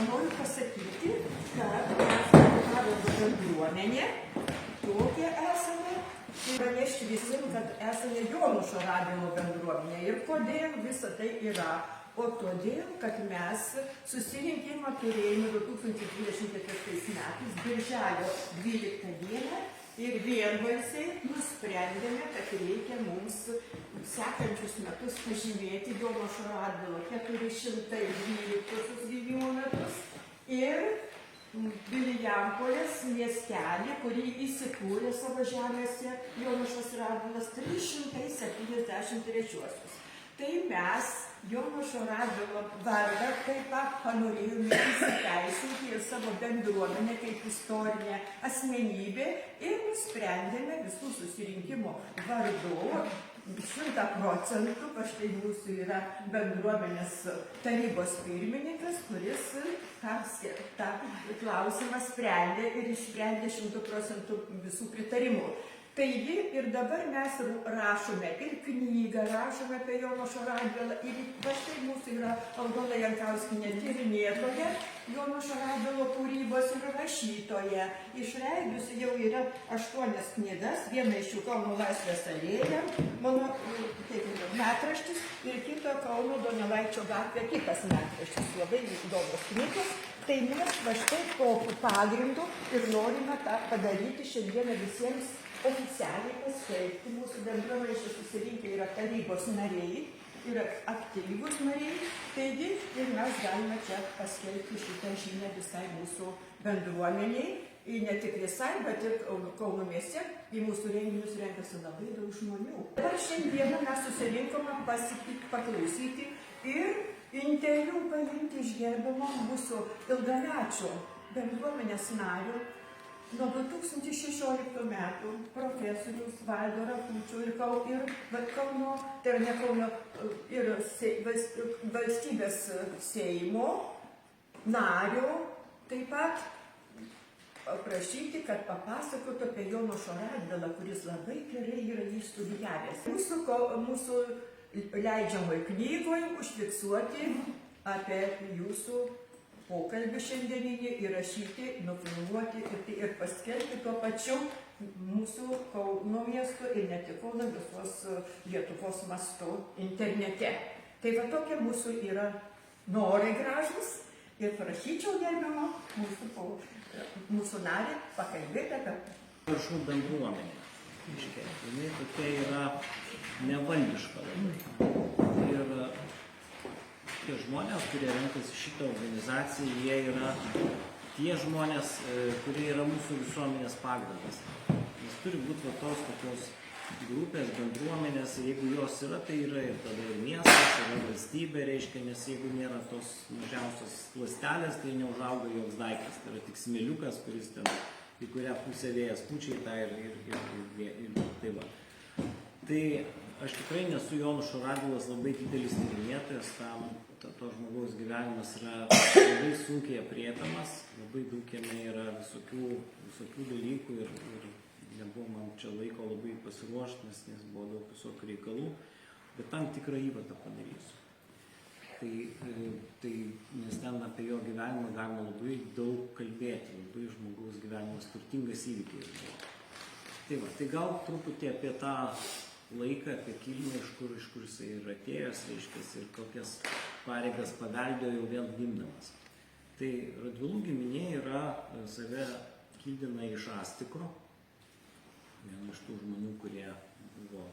noriu pasakyti, kad esame paveldo bendruomenė, tokie esame, ir pranešti visiems, kad esame Jonušo Radvilo bendruomenė. Ir kodėl visa tai yra? O todėl, kad mes susirinkimą turėjome 2024 metais, birželio 12 dieną, ir vienbalsiai nusprendėme, kad reikia mums sekančius metus pažymėti Jonušo Radvilo 412 gimimo metus ir Vilijampolės miestelį, kurį įsikūrė savo žemėse Jonušas Radvilas 373. Tai mes Jonušo Radvilo vardą taip pat panorėjome įsiteisinti ir savo bendruomenę kaip istorinę asmenybę ir nusprendėme visų susirinkimo vardu 100%, štai mūsų yra bendruomenės tarybos pirmininkas, kuris tą klausimą sprendė ir išsprendė 100% visų pritarimų. Taigi ir dabar mes rašome ir knygą, rašome apie Jonušo Radvilą ir štai mūsų yra Aldona Jankauskienė tyrinėtoja, Jonušo Radvilo kūrybos ir rašytoja. Išleidusi jau yra 8 knygas, viena iš jų Kauno Laisvės alėja, mano metraštis ir kito Kauno Donelaičio gatvė, kitas metraštis, labai įdomios knygos. Tai mes štai tokiu pagrindu ir norime tą padaryti šiandieną visiems oficialiai paskelbti. Mūsų bendruomenės susirinkę yra tarybos nariai, yra aktyvūs nariai, taigi ir mes galime čia paskelbti šitą žinią visai mūsų bendruomeniai. Ir ne tik visai, bet ir Kauno mieste į mūsų renginius renkasi labai daug žmonių. Dabar šiandieną mes susirinkome paklausyti ir interviu paimti iš gerbiamo mūsų ilgamečio bendruomenės nario nuo 2016 metų profesorius Valdo Rakučio ir Kauno, tai ne Kauno, ir valstybės Seimo nario taip pat prašyti, kad papasakotų apie Jonušo Radvilą, kuris labai gerai yra jį studijavęs. Mūsų leidžiamoj knygoj užfiksuoti apie jūsų pokalbį šiandieninį, įrašyti, nufilmuoti ir paskelbti tuo pačiu mūsų Kauno miesto ir ne tik Kauno, visos Lietuvos mastu internete. Tai va tokie mūsų yra norai gražus ir prašyčiau gerbiamą mūsų narį pakalbėti apie Viršų bendruomenė. Jinai tokia yra nevaldiška labai. Ir tie žmonės, kurie renkasi šitą organizaciją, jie yra tie žmonės, kurie yra mūsų visuomenės pagrindas. Nes turi būti tos tokios grupės, bendruomenės, jeigu jos yra, tai yra ir tada ir miestas, yra valstybė, reiškia, nes jeigu nėra tos mažiausios ląstelės, tai neužauga joks daiktas. Tai yra tik smėliukas, kuris ten į kurią pusę vėjas pučia, tą ir tai va. Tai aš tikrai nesu Jonušo Radvilas labai didelis tyrinėtojas, to žmogaus gyvenimas yra labai sunkiai apriepiamas, labai daug jame yra visokių dalykų ir nebuvo man čia laiko labai pasiruošti, nes buvo daug visokių reikalų, bet tam tikrą įvadą padarysiu. Tai nes ten apie jo gyvenimą galima labai daug kalbėti, labai žmogaus gyvenimas turtingas įvykiais buvo. Tai gal truputį apie tą laiką, apie kilmę, iš kur jisai yra atėjęs, reiškia, ir kokias pareigas paveldėjo jau vėl gimdamas. Tai Radvilų giminė yra save kildina iš Astikro, viena iš tų žmonių, kurie buvo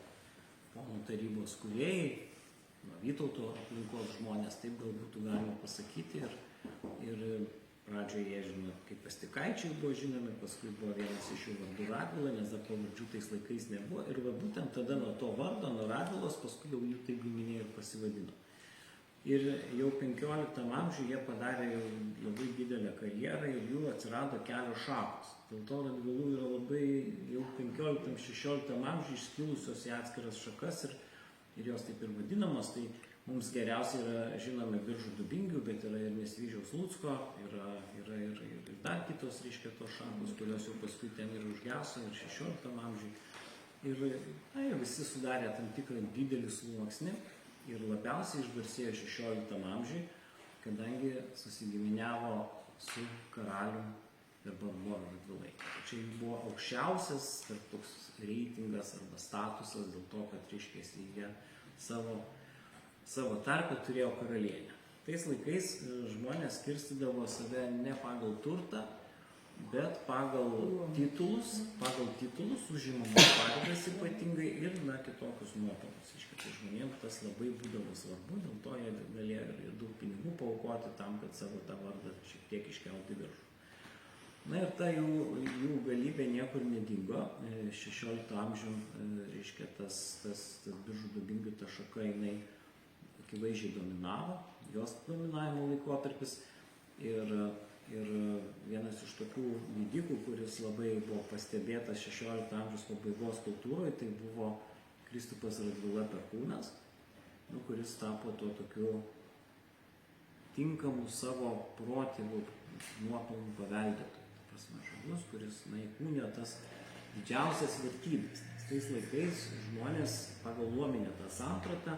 Ponų tarybos kūrėjai, Vytauto aplinkos žmonės, taip gal būtų galima pasakyti. Ir pradžioje jie žino, kaip Astikaičiai buvo žinomi, paskui buvo vienas iš jų vardu Radvila, nes dar pavardžių tais laikais nebuvo. Ir va būtent tada nuo to vardo, nuo Radvilos, paskui jau jų taip giminė ir pasivadino. Ir jau 15 amžiuje jie padarė jau labai didelę karjerą ir jų atsirado kelios šakos. Dėl to Radvilų yra labai jau 15-16 amžiuje išskilusios į atskiras šakas ir jos taip ir vadinamos. Tai mums geriausiai yra žinomi Biržų Dubingių, bet yra ir Nesvyžiaus Lucko, yra ir dar kitos, reiškia, tos šakos, kurios jau paskui ten ir užgeso ir 16 amžiuje. Ir visi sudarė tam tikrą didelį sluoksnį ir labiausiai išgarsėjo 16 amžiuje, kadangi susigiminiavo su karalium ir Barbora Radvilaite. Čia buvo aukščiausias toks reitingas arba statusas dėl to, kad reiškėsi jie savo tarpę turėjo karalienę. Tais laikais žmonės skirstydavo save ne pagal turtą, bet pagal titulus užimamas pareigas ypatingai ir kitokius nuopelnus. Tai žmonėms tas labai būdavo svarbu, dėl to jie galėjo ir daug pinigų paaukoti tam, kad savo tą vardą šiek tiek iškelti viršų. Na ir ta jų galybė niekur nedingo. 16 amžių, reiškia, tas Biržų Dubingių ta šaka, jinai akivaizdžiai dominavo, jos dominavimo laikotarpis. Ir vienas iš tokių didikų, kuris labai buvo pastebėtas 16 amžiaus pabaigos kultūroje, tai buvo Kristupas Radvila Perkūnas, kuris tapo tuo tokiu tinkamu savo protėvių nuopelnų paveldėtoju. Žmogus, kuris įkūnė tas didžiausias vertybės. Tais laikais žmonės pagal luominę tą sampratą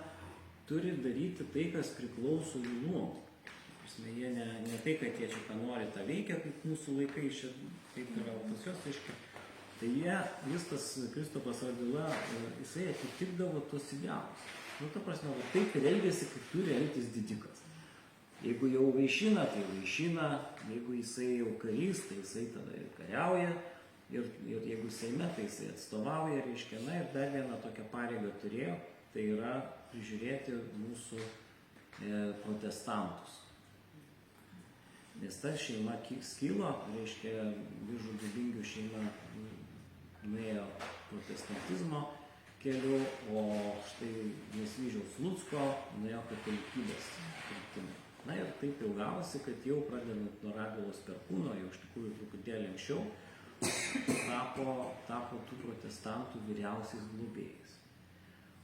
turi daryti tai, kas priklauso jų nuomonei. Jie ne tai, kad jie čia ką nori, tą veikia, kaip mūsų laikai, kaip yra pas juos, reiškia. Tai jis tas Kristupas Radvila, jisai atitikdavo tos idealus. Ta prasme, taip ir elgėsi, kaip turi elgtis didikas. Jeigu jau vaišina, tai vaišina, jeigu jisai jau karys, tai jisai tada ir kariauja, ir jeigu Seime, tai jisai atstovauja, reiškia. Ir dar vieną tokią pareigą turėjo, tai yra prižiūrėti mūsų protestantus. Nes ta šeima skilo, reiškia, Biržų Dubingių šeima nuėjo protestantizmo keliu, o štai Nesvyžiaus Lucko nuėjo katalikybės kryptimi. Ir taip jau gavosi, kad jau pradedant nuo Radvilos Perkūno, jau iš tikrųjų truputėlį anksčiau, tapo tų protestantų vyriausiais globėjais.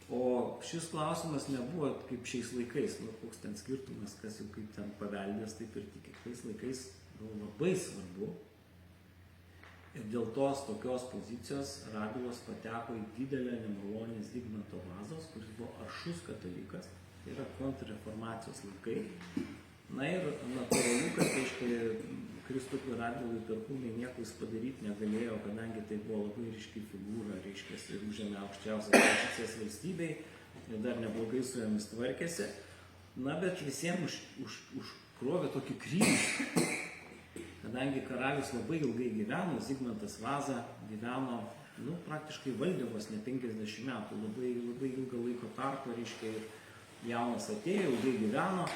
O šis klausimas nebuvo kaip šiais laikais, koks ten skirtumas, kas jau kaip ten paveldės, taip ir tik. Tais laikais buvo labai svarbu. Ir dėl tos tokios pozicijos Radvilos pateko į didelę nemalonę Zigmanto Vazos, kuris buvo aršus katalikas, tai yra kontrreformacijos laikai. Ir natūralu, kad Kristupui Radvilui Perkūnui nieko jis padaryti negalėjo, kadangi tai buvo labai ryški figūra, reiškias, ir užėmė aukščiausias pozicijas valstybei ir dar neblogai su jomis tvarkėsi. Bet visiems užkrovė tokį kryžių, kadangi karalius labai ilgai gyveno, Zigmantas Vaza gyveno, praktiškai valdė vos ne 50 metų, labai ilgą laiko tarpą, reiškia, ir jaunas atėjo, ilgai gyveno.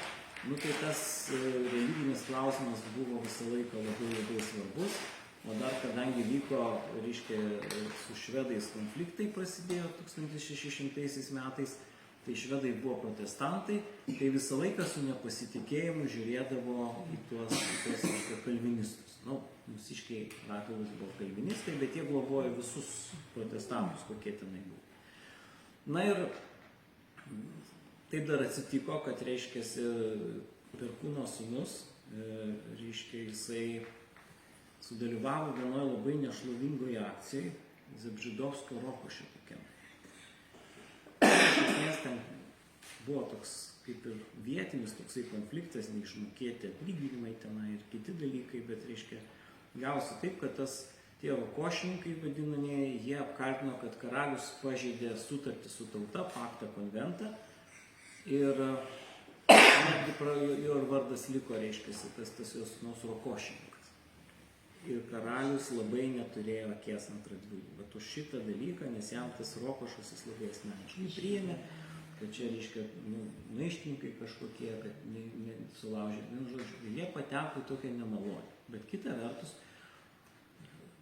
Tai tas religinis klausimas buvo visą laiką labai svarbus, o dar kadangi vyko, reiškia, su švedais konfliktai prasidėjo 1600 metais, tai švedai buvo protestantai, tai visą laiką su nepasitikėjimu žiūrėdavo į tuos kalvinistus. Mūsiškiai Radvilos buvo kalvinistai, bet jie globojo visus protestantus, kokie tenai buvo. Ir taip dar atsitiko, kad, reiškia, Perkūno sūnus, reiškia, jisai sudalyvavo vienoje labai nešlovingoje akcijai, Zebžidovskio rokošė tokiam. Nes ten buvo toks kaip ir vietinis toksai konfliktas, neišmokėti atlyginimai tenai ir kiti dalykai, bet, reiškia, gavosi taip, kad tie rokošininkai vadinamieji, jie apkaltino, kad karalius pažeidė sutartį su tauta, paktą konventą, ir netgi jo vardas liko, reiškia, tas jos sūnus rokošininkas. Ir karalius labai neturėjo akies ant Radvilų. Bet už šitą dalyką, nes jam tas rokošas jis labai asmeniškai priėmė, kad čia, reiškia, maištininkai kažkokie, kad sulaužė. Žodžiu, jie pateko į tokią nemalonę. Bet kita vertus,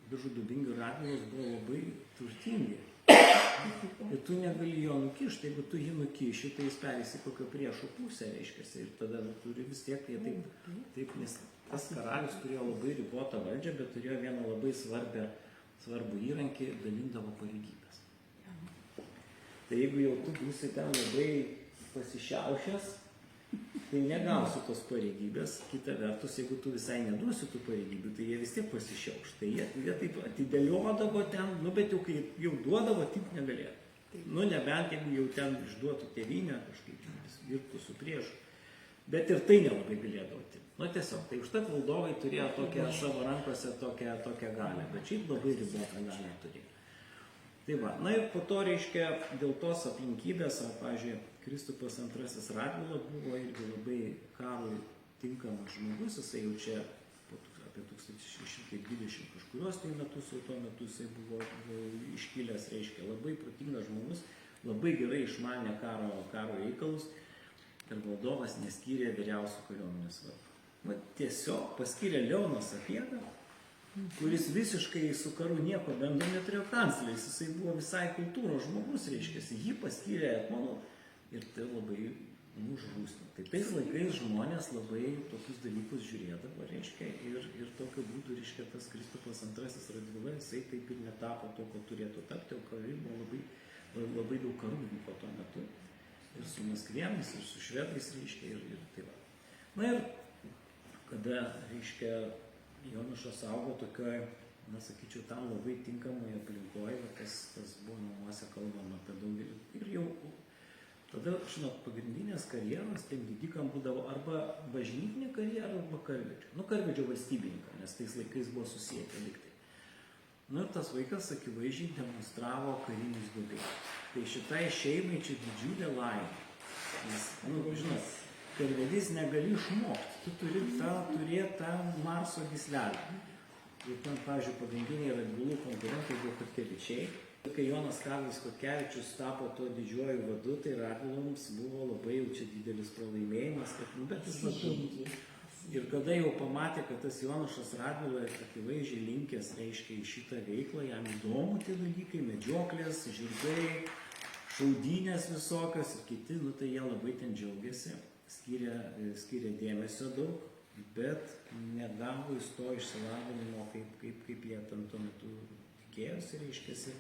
Biržų Dubingių Radvilos buvo labai turtingi. Ir tu negali jo nukišti, jeigu tu jį nukiši, tai jis perės į kokio priešo pusę, reiškia, ir tada turi vis tiek, taip, nes tas karalius turėjo labai ribotą valdžią, bet turėjo vieną labai svarbų įrankį, dalindavo pareigybės. Tai jeigu jau tu būsi ten labai pasišiaušęs, tai negausi tos pareigybės. Kita vertus, jeigu tu visai neduosi tų pareigybių, tai jie vis tiek pasišiauš. Tai jie taip atidėliodavo ten, bet jau kai jau duodavo, tik negalėjo. Nebent jeigu jau ten išduotų tėvynę, kažkaip dirbtų su priešu. Bet ir tai nelabai galėdavo atimt. Nu tiesiog, tai užtat valdovai turėjo tokią savo rankose tokią galią, bet šiaip labai ribotą galią turėjo. Tai va, na ir po to, reiškia, dėl tos aplinkybės, pavyzdžiui, Kristupas II Radvila buvo irgi labai karui tinkamas žmogus, jisai jau čia apie 1620 kažkurios tai metus, jau tuo metu jisai buvo iškilęs, reiškia, labai protingas žmogus, labai gerai išmanė karo reikalus ir valdovas neskyrė vyriausių kariuomenės vadų. Tiesiog paskyrė Leoną Sapiegą, kuris visiškai su karu nieko bendro neturėjo kancleris, jisai buvo visai kultūros žmogus, reiškia, jį paskyrė etmonu ir tai labai užrūstino. Tai tais laikais žmonės labai tokius dalykus žiūrėdavo, reiškia, ir tokiu būdu, reiškia, tas Kristupas II Radvila, jisai taip ir netapo to, ko turėtų tapti, o karai buvo labai daug karų vyko tuo metu. Ir su Maskvėmis, ir su švedais, reiškia, ir tai va. Na ir kada, reiškia, Jonušas augo tokioj, na, sakyčiau, tam labai tinkamoje aplinkoje, tas buvo namuose kalbama apie daugelį. Ir jau tada, žinot, pagrindinės karjeros tiem didikam būdavo arba bažnytinė karjera, arba karvedžio. Nu, karvedžio valstybininką, nes tais laikais buvo susijęti liktai. Nu, ir tas vaikas akivaizdžiai demonstravo karinius gebėjimus. Tai šitai šeimai čia didžiulė laimė. Nes, nu, žinot, karvedys negali išmokti, tu turi turėti tą Marso gyslelę. Ir ten, pavyzdžiui, pagrindiniai Radvilų konkurentai buvo Chodkevičiai. Kai Jonas Karlas Chodkevičius tapo to didžiuoju vadu, tai Radvilams buvo labai jau čia didelis pralaimėjimas, bet jis vadų. Ir kada jau pamatė, kad tas Jonušas Radvila akivaizdžiai linkęs, reiškia, į šitą veiklą, jam įdomu tie dalykai, medžioklės, žirgai, šaudynės visokios ir kiti, nu tai jie labai ten džiaugiasi. Skyrė dėmesio daug, bet negavo iš to išsilavinimo, kaip jie tam tuo metu tikėjosi, reiškiasi.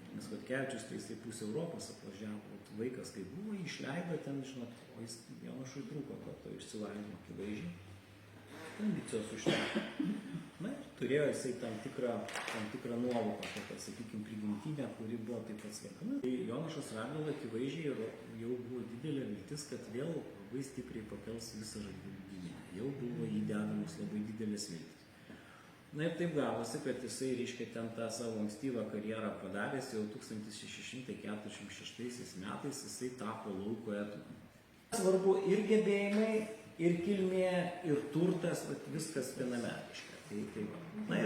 Nes Chodkevičius tai jisai pusę Europos apvažiavo, vaikas kaip buvo, išleido ten, žinot, o jis Jonušui trūko to išsilavinimo akivaizdžiai. Ambicijos užteko. Na ir turėjo jisai tam tikrą nuovoką, tokią, sakykime, prigimtinę, kuri buvo taip pat sveika. Tai Jonušas Radvila akivaizdžiai jau buvo didelė viltis, kad vėl labai stipriai pakels visą Radvilų giminę. Jau buvo įdedamos labai didelės viltis. Na ir taip gavosi, kad jisai, reiškia, ten tą savo ankstyvą karjerą padaręs, jau 1646 metais jisai tapo lauko etmonu. Svarbu ir gebėjimai, ir kilmė, ir turtas, viskas viename, reiškia. Tai va. Na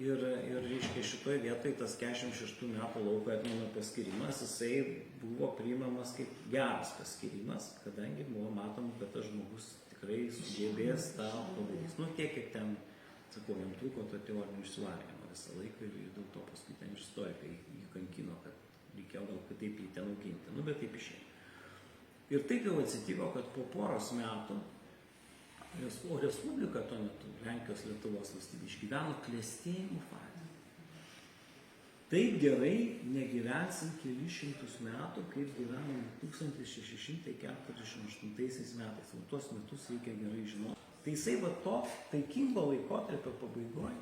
ir reiškia, šitoje vietoje tas 46 metų lauko etmono paskirimas, jisai buvo priimamas kaip geras paskirimas, kadangi buvo matoma, kad tas žmogus tikrai sugebės tą padarys. Nu, tiek, kiek ten, sakau, jam trūko to teorinio išsilavinimo visą laiką ir dėl to paskui ten istorikai jį kankino, kad reikėjo gal kitaip jį ten auginti. Nu, bet taip išėjo. Ir taip jau atsitiko, kad po poros metų, o Respublika tuo metu, Lenkijos Lietuvos valstybė, išgyveno klestėjimo fazę. Taip gerai negyvensim kelis šimtus metų, kaip gyvenom 1648 metais. O tuos metus reikia gerai žinoti. Tai jisai va to taikingo laikotarpio pabaigoje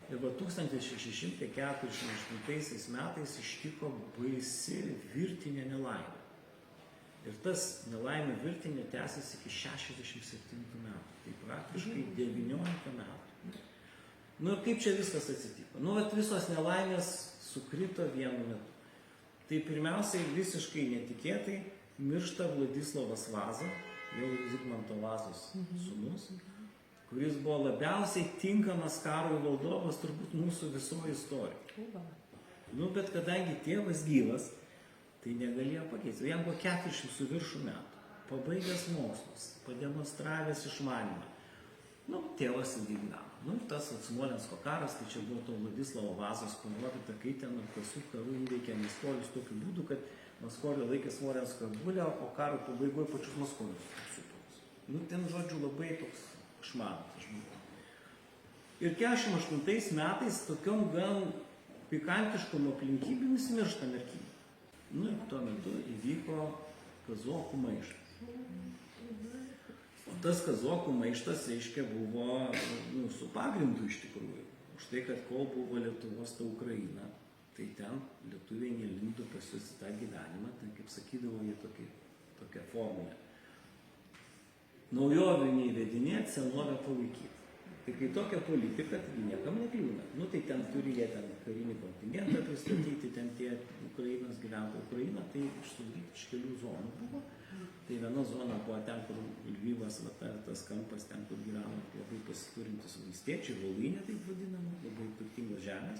ir va 1648 metais ištiko baisi virtinė nelaimė. Ir tas nelaimė virtinė tęsiasi iki 67 metų. Tai praktiškai 19 metų. Nu ir kaip čia viskas atsitiko? Nu, vat visos nelaimės sukrito vienu metu. Tai pirmiausiai visiškai netikėtai miršta Vladislovas Vaza, jau Zigmanto Vazos sūnus, kuris buvo labiausiai tinkamas karui valdovas turbūt mūsų visoje istorijoje. Nu, bet kadangi tėvas gyvas, tai negalėjo pakeisti. Jam buvo 400 su viršų metų, pabaigęs mokslus, pademonstravęs išmanymą. Nu, tėvas indignavo. Nu, tas Smolensko karas, tai čia buvo to Vladislavo Vazos parodyta, kai ten kasų karų įveikė Maskolius tokiu būdu, kad Maskolio laikė Smolensko gulę, o karo pabaigoje pačius Maskolius sutoks. Nu, ten, žodžiu, labai toks išmanas žmogus. Ir 48 metais tokiom gan pikantiškom aplinkybėmis miršta merkinė. Nu, ir tuo metu įvyko kazokų maištas. O tas kazokų maištas, reiškia, buvo su pagrindu iš tikrųjų. Už tai, kad kol buvo Lietuvos ta Ukraina, tai ten lietuviai nelindo pas jus tą gyvenimą, ten, kaip sakydavo, jie tokia formulė. naujovių neįvedinėti, senovę palaikyti. Tai kai tokia politika, tai niekam nekliūna. Nu tai ten turi jie ten karinį kontingentą pristatyti, ten tie Ukrainos gyventojai. Ukraina tai išsudaryti iš kelių zonų buvo. Tai viena zona buvo ten, kur Lvivas, tas kampas, ten, kur gyveno labai pasiturintis valstiečiai, Volynė taip vadinama, labai turtingos žemės.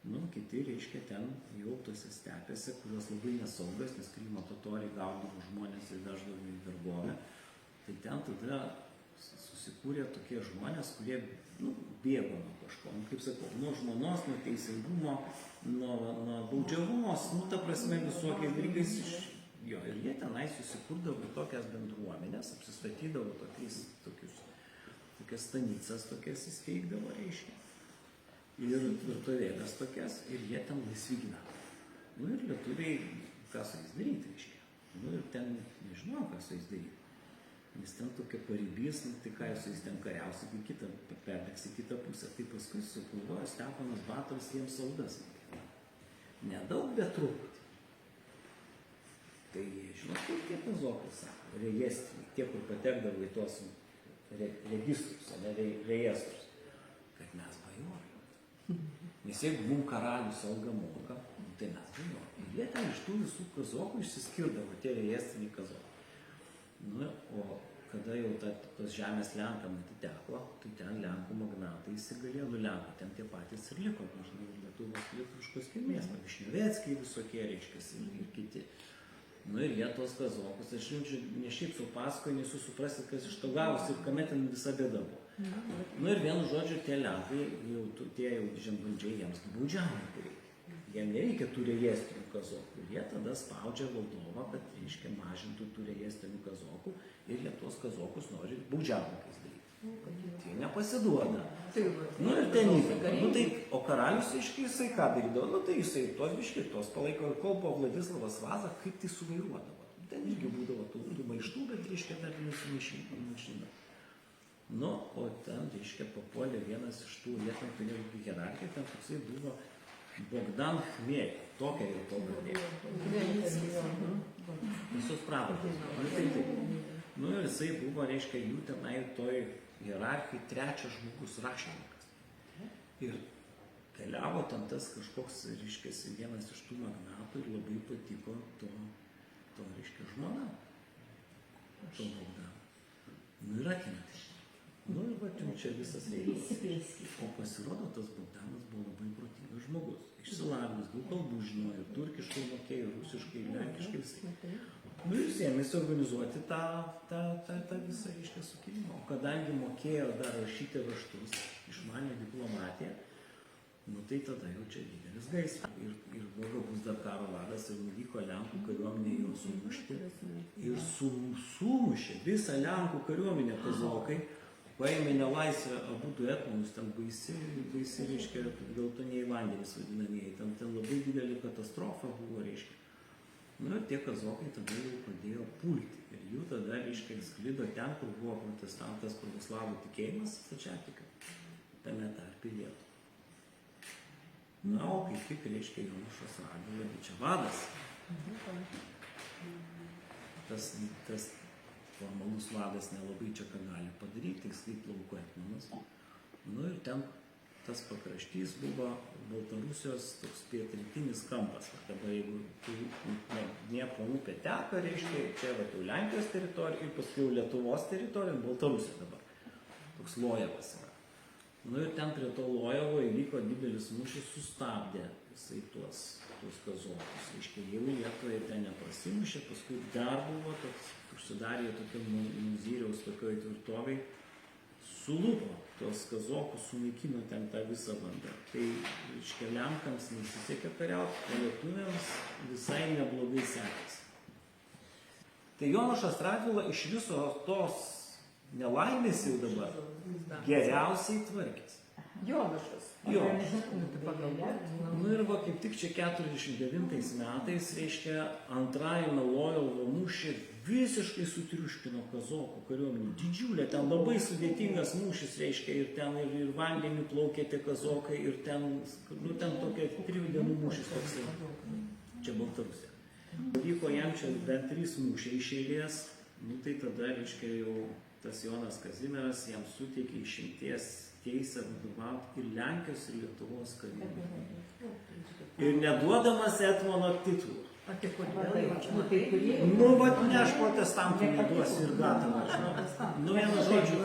Nu, kiti, reiškia, ten jau tose stepėse, kurios labai nesaugas, nes Krymo totoriai gaudavo žmonės ir veždavo į vergovę. Tai ten tada susikūrė tokie žmonės, kurie bėgo nuo kažko, kaip sakau, nuo žmonos, nuo teisingumo, nuo baudžiavos, ta prasme visokiais dalykais jo. Ir jie tenai susikurdavo tokias bendruomenės, apsistatydavo tokias stanicas, tokias įsteigdavo, reiškia. Ir virtuvėlės tokias, ir jie ten laisvi gyveno. Nu ir lietuviai, ką su jais daryti, reiškia. Nu ir ten nežinau, ką su jais daryti. Nes ten tokia paribys, tai ką jūs jais ten kariausi, tai perbėgs į kitą pusę. Tai paskui sugalvojo Steponas Batoras jiems saudas. Nedaug, bet truputį. Tai žinot, kaip tie kazokai sako, rejestriniai, tie, kur patekdavo į tuos registrus, ne rejestrus, kad mes bajorai. Nes jeigu mums karalius algą moka, tai mes bajorai. Ir jie ten iš tų visų kazokų išsiskirdavo, tie rejestriniai kazokai. Nu, o kada jau tas žemės Lenkam atiteko, tai ten Lenkų magnatai įsigalėjo, Lenkų ten tie patys ir liko, maždaug lietuviškos kilmės, Višnioveckiai visokie, reiškias, ir kiti. Nu ir jie tos kazokus, aš ne šiaip su pasakoju, nes jūs suprasit, kas iš to gavosi ir kame ten visa bėda buvo. Nu ir vienu žodžiu, tie Lenkai, tie jau žemvaldžiai, jiems baudžiavimai reikia. Jiem nereikia tų rejestrinių kazokų. Ir jie tada spaudžia valdovą, kad, reiškia, mažintų tų rejestrinių kazokų ir jie tuos kazokus nori baudžiavininkais daryti. Tai nepasiduoda. Nu ir ten įtaka. Nu tai, o karalius, reiškia, jisai ką darydavo? Nu tai jisai tos biškitos palaiko. Ir kol buvo Vladislavas Vaza, kaip tai suvairuodavo. Ten irgi būdavo tų maištų, bet, reiškia, dar nesumaišino. Nu, o ten, reiškia, papuolė vienas iš tų lietuvių turėjo hierarchiją, ten toksai buvo Bogdan Chmelj, tokia jau pavardė. Visus pravardės. Nu ir jisai buvo, reiškia, jų tenai toj hierarchijai trečias žmogus raštininkas. Ir keliavo ten tas kažkoks, reiškia, vienas iš tų magnatų ir labai patiko to reiškia, žmona. To Bogdan. Nu ir atmetė. Nu ir va, čia visas reikalas. O pasirodo, tas Bogdanas buvo labai protingas žmogus. Išsilavinęs, daug kalbų žinojo, turkiškai mokėjo, rusiškai, lenkiškai visai. Nu ir jis ėmėsi organizuoti tą visą, reiškia, sukilimą. O kadangi mokėjo dar rašyti raštus, išmanė diplomatiją, nu tai tada jau čia didelis gaisras. Ir Vogabus dar karo vadas ir nuvyko Lenkų kariuomenė jo sumušti. Ir sumušė visą Lenkų kariuomenę kazokai. Paėmė nelaisvę abudu etmonus, ten baisi, reiškia, geltonieji vandenys vadinamieji, ten labai didelė katastrofa buvo, reiškia. Nu ir tie kazokai tada jau pradėjo pulti. Ir jų tada, reiškia, sklido ten, kur buvo protestantas pravoslavų tikėjimas, stačiatikių, tame tarpe Lietuvą. Na, o kaip tik, reiškia, Jonušas Radvila, čia vadas. Tas formalus vadas nelabai čia ką gali padaryti, jis kaip lauko etmonas. Nu ir ten tas pakraštys buvo Baltarusijos toks pietrytinis kampas. Dabar jeigu Dniepro upė teka, reiškia, čia jau Lenkijos teritorija ir paskui jau Lietuvos teritorija, Baltarusija dabar. Toks Lojevas yra. Nu ir ten prie to Lojevo įvyko didelis mūšis, sustabdė jisai tuos kazokus. Reiškia, jau Lietuvai ten neprasimušė, paskui dar buvo toks, užsidarė tokiam Muzyriaus tokioj tvirtoviai, sulupo tuos kazokus, sunaikino ten tą visą bandą. Tai, reiškia, Lenkams nesisekė kariauti, o lietuviams visai neblogai sekėsi. Tai Jonušas Radvila iš viso tos nelaimės jau dabar geriausiai tvarkėsi. Jonušas. Jo. Nu ir va, kaip tik čia 49 metais, reiškia, antrajame Lojevo mūšį visiškai sutriuškino kazokų kariuomenė. Didžiulė, ten labai sudėtingas mūšis, reiškia, ir ten ir vandeniu plaukė tie kazokai, ir ten tokia 3 dienų mūšis toks. Čia Baltarusija. Vyko jam čia bent 3 mūšiai iš eilės, nu tai tada, reiškia, jau tas Jonas Kazimieras jam suteikė išimties teisę vadovauti ir Lenkijos, ir Lietuvos kariuomenei. Ir neduodamas etmono titulų. O tai kodėl? Nu, vat ne, aš protestantų neduosiu ir gatavą, žinau. Nu, vienu žodžiu,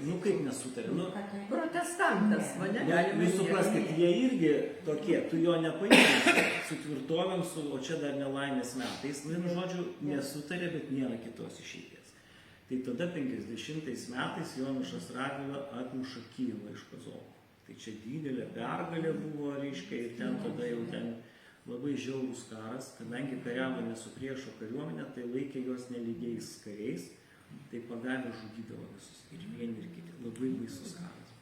nu kaip nesutarė. Nu, Protestantas, mane ne, galima jūs supraskite, jie irgi tokie, tu jo nepaimsi su tvirtovėm, o čia dar nelaimės metais. Vienu žodžiu, nesutarė, bet nėra kitos išeities. Tai tada 50 metais Jonušas Radvila atmuša Kijevą iš Kazokų. Tai čia didelė pergalė buvo, reiškia, ir ten tada jau ten labai žiaurus karas, kadangi kariavo ne su priešo kariuomenė, tai laikė juos nelygiais kariais, tai pagavę žudydavo visus, ir vieni, ir kiti. Labai baisus karas.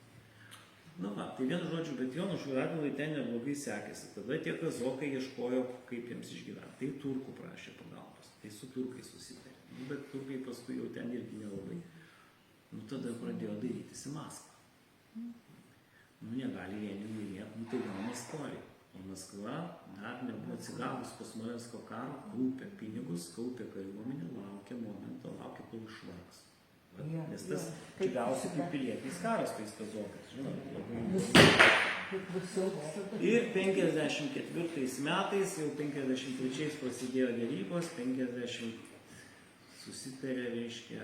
Na va, tai vienu žodžiu, bet Jonušui Radvilai ten neblogai sekėsi. Tada tie kazokai ieškojo, kaip jiems išgyventi. Tai turkų prašė pagalbos, tai su turkais susitarė. Nu, bet turkai paskui jau ten irgi nelabai. Nu, tada pradėjo dairytis į Maskvą. Nu, negali vieni laimėti, nu, tai gal Maskvoj. O Maskva dar nebuvo atsigavus po Smolensko karo, kaupė pinigus, kaupė kariuomenę, laukia momento, laukia kol išvargs. Nes tas gausi kaip pilietinis karas tais kazokais, žinot, Ir 54 metais, jau 53 prasidėjo dėrybos, 50 susitarė, reiškia,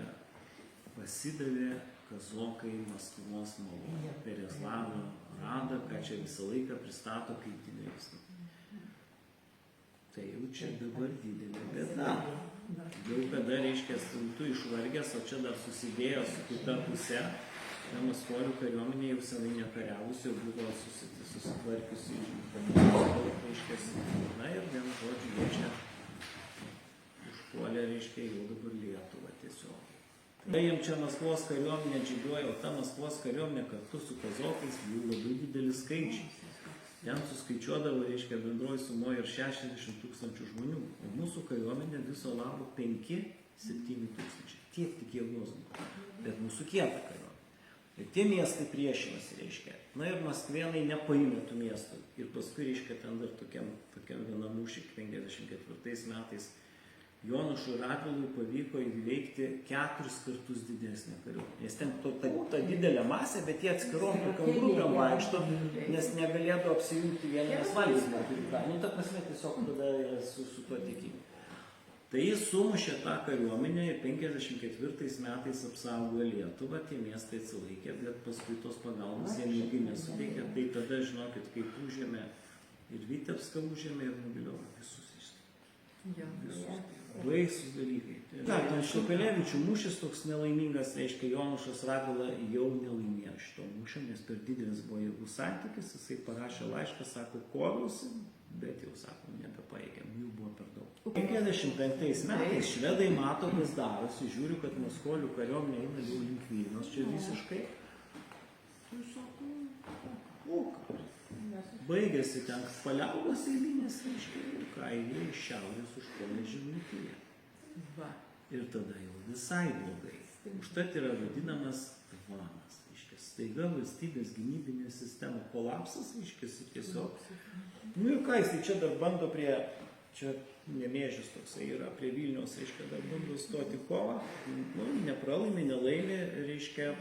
pasidavė kazokai Maskvos malonę. Pereslavio Rada, ką čia visą laiką pristato kaip didelis. Tai jau čia dabar didelė bėda. Jau kada, reiškia, tu išvargęs, o čia dar susidėjo su kita pusė, Maskolių kariuomenė jau senai nekariavusi, jau buvo susitvarkiusi, na ir vienu žodžiu, jie čia užpuolė, reiškia, jau dabar Lietuvą tiesiog. Tai jiems čia Maskvos kariuomenė džygiuoja, o ta Maskvos kariuomenė kartu su kazokais jų labai didelis skaičiai. Ten suskaičiuodavo, reiškia, bendroji sumoje ir 60 000 žmonių, o mūsų kariuomenė viso labo 5-7 tūkstančiai. Tiek tik jėgos buvo, bet mūsų kieta kariuomenė. Ir tie miestai priešinasi, reiškia. Na ir maskvėnai nepaėmė tų miestų. Ir paskui, reiškia, ten dar tokiam vienam mūšį 54 metais Jonušui Radvilui pavyko įveikti 4 kartus didesnę kariuomenę. Nes ten ta didelė masė, bet jie atskirom tokiam grupėm vaikšto, nes negalėdavo apsijungti vienas valdymo. Nu, ta prasme, tiesiog tada su tuo tikimu. Tai jis sumušė tą kariuomenę ir 54 metais apsaugojo Lietuvą, tie miestai atsilaikė, bet paskui tos pagalbos jiem irgi nesuteikė. Tai tada, žinokit, kaip užėmė ir Vitebską užėmė ir nuviliojo visus visus. Baisus dalykai. Šapelevičių mūšis toks nelaimingas, reiškia, Jonušas Radvila jau nelaimėjo šito mūšio, nes per didelis buvo jėgų santykis, jisai parašė laišką, sako, kovausi, bet jau, sako, nebepaėgėm, jų buvo per daug. 55 metais švedai mato, kas darosi, žiūriu, kad Maskolių kariuomenė eina jau link Vilniaus, čia visiškai. Tai sako, baigėsi ten paliaubos eilinės, reiškia, ir ką jie iš šiaurės užpuolė Žemaitiją. Ir tada jau visai blogai. Užtat yra vadinamas tvanas, reiškia, staiga valstybės gynybinė sistema kolapsas, reiškia, tiesiog. Nu ir ką jis, tai čia dar bando prie, čia Nemėžis toksai yra, prie Vilniaus, reiškia, dar bando stoti kovą, nu, nepralaimė, nelaimė, reiškia,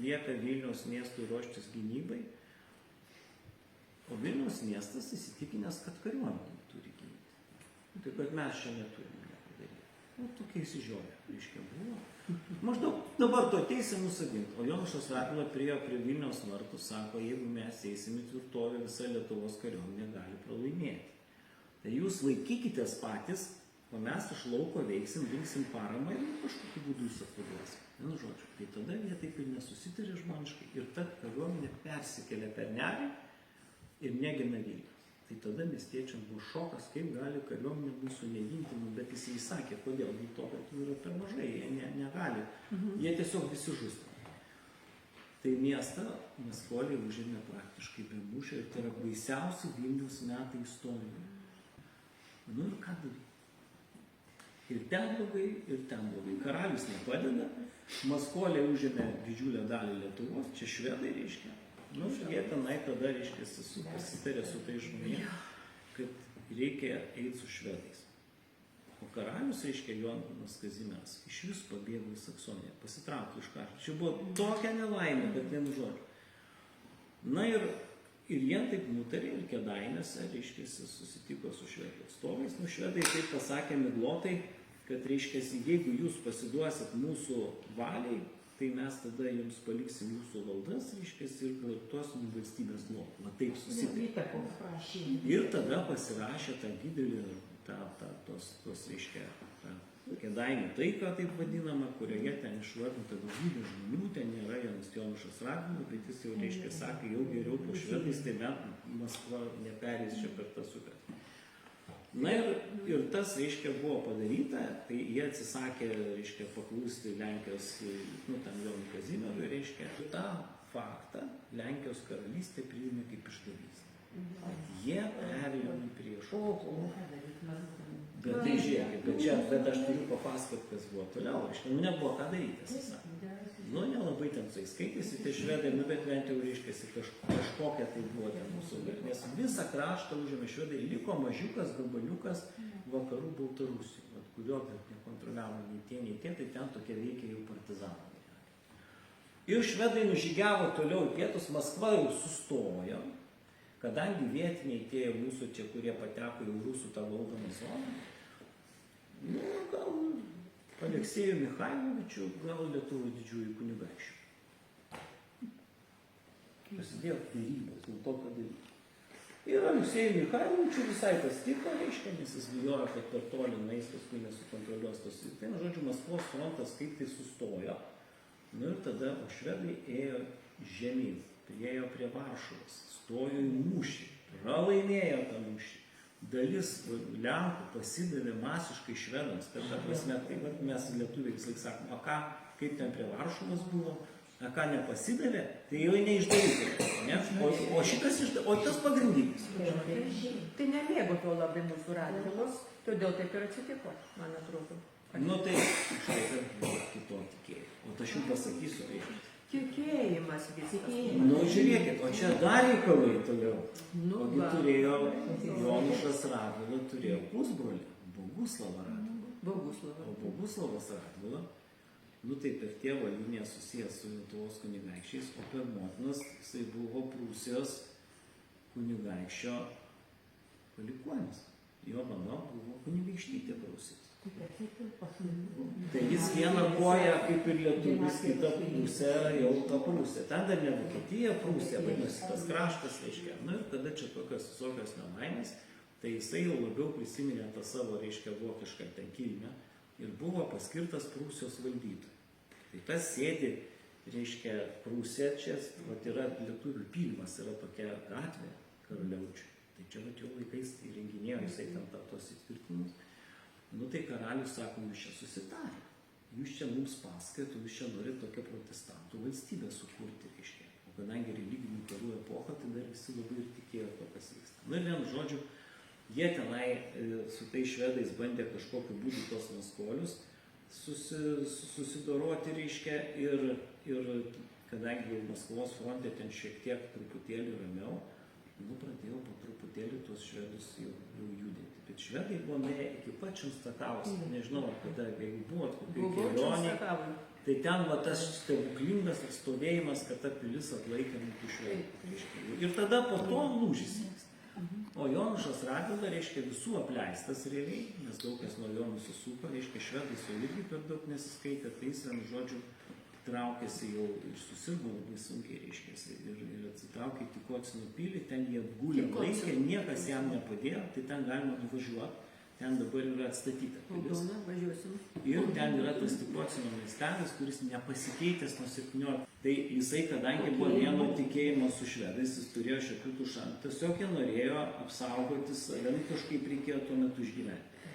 lieka Vilniaus miestui ruoštis gynybai. O Vilniaus miestas įsitikinęs, kad kariuomenė turi ginti. Tai kad mes čia neturime nieko daryti. Nu, tokia įsižiūrė, reiškia, buvo. Maždaug dabar tu ateisi nusaginti. O Jonušas Radvila priėjo prie Vilniaus vartų, sako, jeigu mes eisim į tvirtovę, visa Lietuvos kariuomenė gali pralaimėti. Tai jūs laikykitės patys, o mes iš lauko veiksim, rinksim paramą ir kažkokiu būdu jūs atvaduosim. Vienu žodžiu. Tai tada jie taip ir nesusitarė žmoniškai. Ir ta kariuomenė persikelia per Nerį ir negina Vilniaus. Tai tada miestiečiams buvo šokas, kaip gali kariuomenė mūsų neginti, bet jis įsakė, kodėl, dėl to, kad jų yra per mažai, jie negali, jie tiesiog visi žūsta. Tai miestą Maskoliai užėmė praktiškai be mūšio ir tai yra baisiausi Vilniaus metai istorijoje. Nu ir ką daryti? Ir ten blogai, karalius nepadeda, Maskoliai užėmė didžiulę dalį Lietuvos, čia švedai reiškia. Nu, jie tenai tada, reiškia, pasitarė su tai žmonėmis, kad reikia eiti su švedais. O karalius, reiškia, Jonas Kazimieras, iš vis pabėgo į Saksoniją, pasitraukė iš karo. Čia buvo tokia nelaimė, kad vienu žodžiu. Na ir jie taip nutarė ir Kėdainiuose, reiškia, susitiko su švedų atstovais. Nu, švedai taip pasakė miglotai, kad, reiškia, jeigu jūs pasiduosit mūsų valiai, tai mes tada jums paliksim jūsų valdas, reiškia, ir projektuosim valstybės blokų. Va taip susitarė. Ir tada pasirašė tą didelį, tos, reiškia, Kėdainių taiką, taip vadinama, kurioje ten išvardinta daugybė žmonių, ten nėra Jonušas Radvila, bet jis jau, reiškia, sakė, jau geriau po švedais, tai bent Maskva neperės čia per tas upės. Na ir tas, reiškia, buvo padaryta, tai jie atsisakė, reiškia, paklusti Lenkijos, tam Jonui Kazimierui, reiškia, tą faktą Lenkijos karalystė priėmė kaip išdavystę. Jie perėjo į priešą. Bet tai žiūrėkit, bet aš turiu papasakoti, kas buvo toliau, reiškia, nebuvo ką daryti, tiesą sakant. Nelabai ten su jais skaitėsi, tai švedai, bet bent jau reiškiasi kažkokia tai buvo ten mūsų, nes visą kraštą užėmė švedai, liko mažiukas gabaliukas vakarų Baltarusijų, kurio nekontroliavo nei tie, tai ten tokie veikia jau partizanai. Ir švedai nužygiavo toliau į pietus, Maskva jau sustojo, kadangi vietiniai tie mūsų čia, kurie pateko į rusų tą valdomą zoną, gal Aleksejų Michailovičių, gal Lietuvos didžiųjų kunigaikščių. Prasidėjo dėrybos, dėl to padaryti. Ir Aleksejų Michailovičių visai pasitiko, reiškia, nes jis bijojo, kad per toli nueis, paskui nesukontroliuos tos. Tai, žodžiu, Maskvos frontas kaip tai sustojo. Ir tada švedai ėjo žemyn, priėjo prie Varšuvos, stojo į mūšį, pralaimėjo tą mūšį. Dalis Lenkų pasidavė masiškai švedams, kad ta prasme, tai mes lietuviai vis laik sakom, o ką, kaip ten prie Varšuvos buvo, o ką nepasidavė, tai jau neišdaryti. Ne? O šitas o tas pagrindinis. Tai nemėgo to labai mūsų Radvilos, todėl taip ir atsitiko, man atrodo. Nu tai, štai, kad buvo kito tikėjimo. O aš jums pasakysiu, reiškia. Tikėjimas viskas. Nu, žiūrėkit, o čia dar reikalai toliau. Ogi turėjo Jonušas Radvila, turėjo pusbrolį, Boguslavą Radvilą. O Boguslavas Radvila, tai per tėvo liniją susijęs su Lietuvos kunigaikščiais, o per motinas jisai buvo Prūsijos kunigaikščio palikuonis. Jo mama buvo kunigaikštytė Prūsijos. Tai jis vieną koją kaip ir lietuvis, kitą pusę jau tą Prūsiją. Ten dar ne Vokietija, Prūsija, vadinasi tas kraštas, reiškia. Na ir tada čia tokios visokios nelaimės, tai jisai jau labiau prisiminė tą savo, reiškia, vokišką ten kilmę ir buvo paskirtas Prūsijos valdytojui. Tai tas sėdi, reiškia, Prūsija čia, yra lietuvių Pylimas, yra tokia gatvė karaliaučių. Tai čia jau laikais įrenginėjo jisai ten tos įtvirtinimus. Nu tai karalius sako, jūs čia susitarė, jūs čia mums paskaitų, jūs čia norite tokią protestantų valstybę sukurti, reiškia. O kadangi religinių karų epocha, tai dar visi labai ir tikėjo to, kas vyksta. Na ir vienu žodžiu, jie tenai su tai švedais bandė kažkokiu būdu tos maskolius susidoroti, reiškia, ir kadangi Maskvos fronte ten šiek tiek truputėlį ramiau, pradėjau po truputėlį tuos švedus jau judinti. Bet švedai buvo nuėję iki pat Čimstakavos, nežinau, kada, jeigu buvot kokioj kelionėj, tai ten va tas stebuklingas atstovėjimas, kad ta pilis atlaikė mūsų švedų. Ir tada po to lūžis vyksta. O Jonušas Radvila, reiškia, visų apleistas realiai, nes daug kas nuo jo nusisuko, reiškia, švedai su irgi per daug nesiskaitė, tai jis vienu žodžiu traukėsi jau ir susirgo labai sunkiai, reiškiasi, ir atsitraukė į Tikocino pilį, ten jie gulė laikė, niekas jam nepadėjo, tai ten galima nuvažiuoti, ten dabar yra atstatyta pilis. Ir ten yra tas Tikocino miestelis, kuris nepasikeitęs nuo 17. Tai jisai, kadangi buvo vieno tikėjimo su švedais, jis turėjo šiokių tų šansų. Tiesiog jie norėjo apsaugoti save, kažkaip reikėjo tuo metu išgyventi.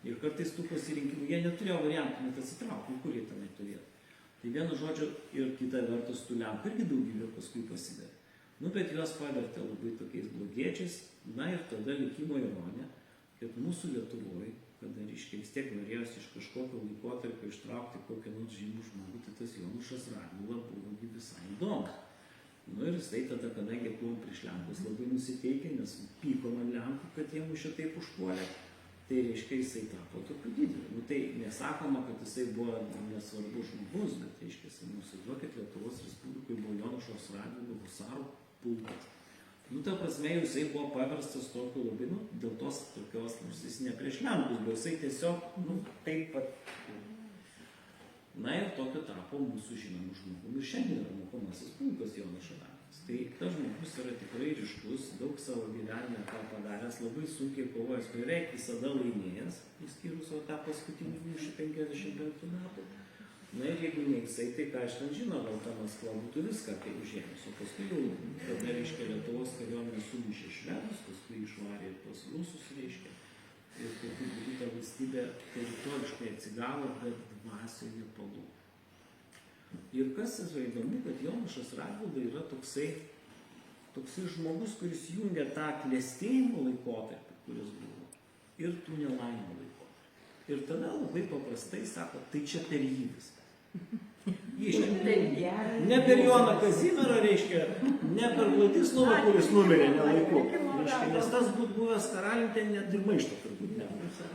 Ir kartais tų pasirinkimų, jie neturėjo variantų, net atsitraukti, kur jie tenai turėjo. Tai vienu žodžiu ir kita vertus tų Lenkų irgi daugybė paskui pasidavė. Bet juos pavertė labai tokiais blogiečiais. Na ir tada likimo ironija, kad mūsų Lietuvoje, kada reiškia vis tiek norėjosi iš kažkokio laikotarpio ištraukti kokį nors žymų žmogų, tai tas Jonušas Radvila buvo visai įdomus. Ir jisai tada, kadangi buvom prieš Lenkus labai nusiteikę, nes pyko man Lenkų, kad jie mus šitaip užpuolė. Tai reiškia, jisai tapo tokiu dideliu. Nu, tai nesakoma, kad jisai buvo nesvarbus žmogus, bet reiškia, nusiduokit, Lietuvos Respublikai buvo Jonušos Radvilų husarų pulkas. Nu, ta prasme, jisai buvo paverstas tokiu labai, nu, dėl tos tokios, nors jis ne prieš Lenkus, bet jisai tiesiog, nu, taip pat. Na ir tokiu tapo mūsų žinomų žmogų. Ir šiandien yra mokomasis pulkas Jonušo Radvilos. Tai tas žmogus yra tikrai ryškus, daug savo gyvenime ką padaręs, labai sunkiai kovojęs, beveik visada laimėjęs, išskyrus tą paskutinį mūšį 55 metų. Na ir jeigu ne jisai, tai ką aš ten žinau, gal ta Maskva būtų viską tai užėmęs. O paskui jau, tada reiškia Lietuvos kariuomenė sumušė švedus, paskui išvarė ir tos rusus, reiškia. Ir tokiu būdu ta valstybė teritoriškai atsigavo, bet dvasioje palūko. Ir kas yra įdomu, kad Jonušas Radvila yra toksai žmogus, kuris jungia tą klestėjimo laikotarpį, kuris buvo, ir tų nelaimų laikotarpį. Ir tada labai paprastai sako, tai čia per jį viskas. Ne per Joną Kazimierą, reiškia, ne per Vladislovą, kuris numirė nelaiku. Nes tas būtų buvęs karaliumi, ten net ir maišto turbūt nebūtų.